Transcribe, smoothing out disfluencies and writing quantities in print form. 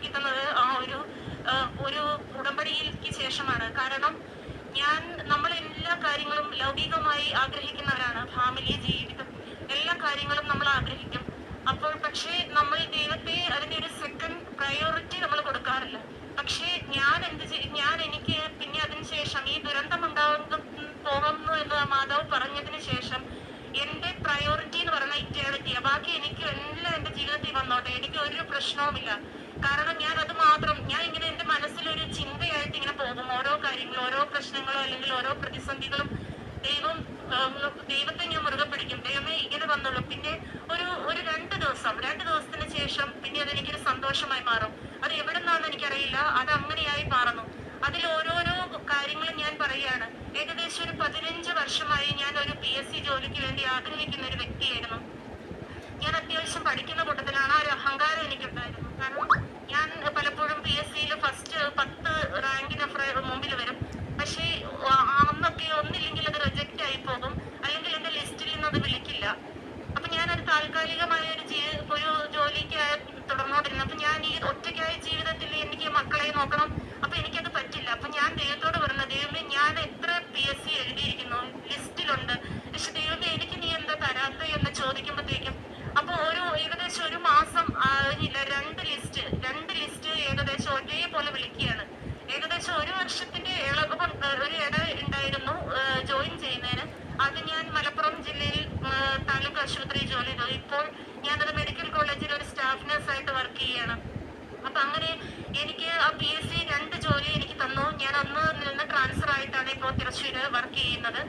ആക്കി തന്നത് ആ ഒരു ഉടമ്പടിക്ക് ശേഷമാണ്. കാരണം നമ്മൾ എല്ലാ കാര്യങ്ങളും ലൗകികമായി ആഗ്രഹിക്കുന്നവരാണ്. ഫാമിലി, ജീവിതം, എല്ലാ കാര്യങ്ങളും നമ്മൾ ആഗ്രഹിക്കും. അപ്പോൾ പക്ഷേ നമ്മൾ ദൈവത്തെ അതിന്റെ ഒരു സെക്കൻഡ് പ്രയോറിറ്റി നമ്മൾ കൊടുക്കാറില്ല. പക്ഷേ എനിക്ക് പിന്നെ അതിനുശേഷം ഈ ദുരന്തം പോകുന്നു എന്ന് മാതാവ് പറഞ്ഞതിന് ശേഷം എന്റെ പ്രയോറിറ്റി എന്ന് പറയുന്ന ഇറ്റേണിറ്റിയാ. ബാക്കി എനിക്ക് എല്ലാം എന്റെ ജീവിതത്തിൽ വന്നോട്ടെ, എനിക്ക് ഒരു പ്രശ്നവുമില്ല. കാരണം ഞാൻ ഇങ്ങനെ എന്റെ മനസ്സിലൊരു ചിന്തയായിട്ട് ഇങ്ങനെ പോകും. ഓരോ കാര്യങ്ങളും, ഓരോ പ്രശ്നങ്ങളോ അല്ലെങ്കിൽ ഓരോ പ്രതിസന്ധികളും ദൈവത്തെ ഞാൻ മുറുകെ പിടിക്കും. ദൈവമേ ഇങ്ങനെ വന്നുള്ളൂ. പിന്നെ ഒരു 2 ദിവസത്തിന് ശേഷം പിന്നെ അതെനിക്കൊരു സന്തോഷമായി മാറും. അത് എവിടെ നിന്നാണെന്ന് എനിക്കറിയില്ല, അത് അങ്ങനെയായി മാറുന്നു. അതിൽ ഓരോരോ കാര്യങ്ങളും ഞാൻ പറയുകയാണ്. ഏകദേശം ഒരു 15 വർഷമായി ഞാൻ ഒരു PSC ജോലിക്ക് വേണ്ടി ആഗ്രഹിക്കുന്ന ഒരു വ്യക്തിയായിരുന്നു. ഞാൻ അത്യാവശ്യം പഠിക്കുന്ന കൂട്ടത്തിലാണ്. ആ ഒരു അഹങ്കാരം എനിക്കുണ്ടായിരുന്നു. കാരണം ഞാൻ പലപ്പോഴും PSCയിൽ ഫസ്റ്റ് 10 റാങ്കിന് മുമ്പിൽ വരും. പക്ഷേ അന്നൊക്കെ ഒന്നില്ലെങ്കിൽ അത് റിജക്റ്റ് ആയി പോകും, അല്ലെങ്കിൽ എന്റെ ലിസ്റ്റിൽ നിന്ന് അത് വിളിക്കില്ല. അപ്പൊ ഞാനൊരു താൽക്കാലികമായ ഒരു ജോലിക്ക് തുടർന്നുകൊണ്ടിരുന്നു. അപ്പൊ ഞാൻ ഈ ഒറ്റയ്ക്കായ ജീവിതത്തിൽ എനിക്ക് മക്കളെ നോക്കണം. അപ്പൊ എനിക്കത് പറ്റില്ല. അപ്പൊ ഞാൻ ദൈവത്തോട് പറഞ്ഞു, ദൈവമേ ഞാൻ എത്ര PSC എഴുതിയിരിക്കുന്നു, ലിസ്റ്റിലുണ്ട്, പക്ഷെ ദൈവമേ എനിക്ക് നീ എന്താ തരാത്ത എന്ന് ചോദിക്കുമ്പോഴത്തേക്കും അപ്പൊ ഏകദേശം ഒരു മാസം ആയില്ല, 2 ലിസ്റ്റ് ഏകദേശം ഒരേപോലെ വിളിക്കുകയാണ്. ഏകദേശം 1 വർഷത്തിന്റെ ഒരു ഇട ഉണ്ടായിരുന്നു ജോയിൻ ചെയ്യുന്നതിന്. അത് ഞാൻ മലപ്പുറം ജില്ലയിൽ താലൂക്ക് ആശുപത്രി ജോലി ചെയ്തു. ഇപ്പോൾ ഞാനത് മെഡിക്കൽ കോളേജിൽ ഒരു സ്റ്റാഫ് നഴ്സായിട്ട് വർക്ക് ചെയ്യാണ്. അപ്പൊ അങ്ങനെ എനിക്ക് ആ PSC 2 ജോലി എനിക്ക് തന്നു. ഞാൻ അന്ന് നിന്ന് ട്രാൻസ്ഫർ ആയിട്ടാണ് ഇപ്പോൾ തൃശ്ശൂര് വർക്ക് ചെയ്യുന്നത്.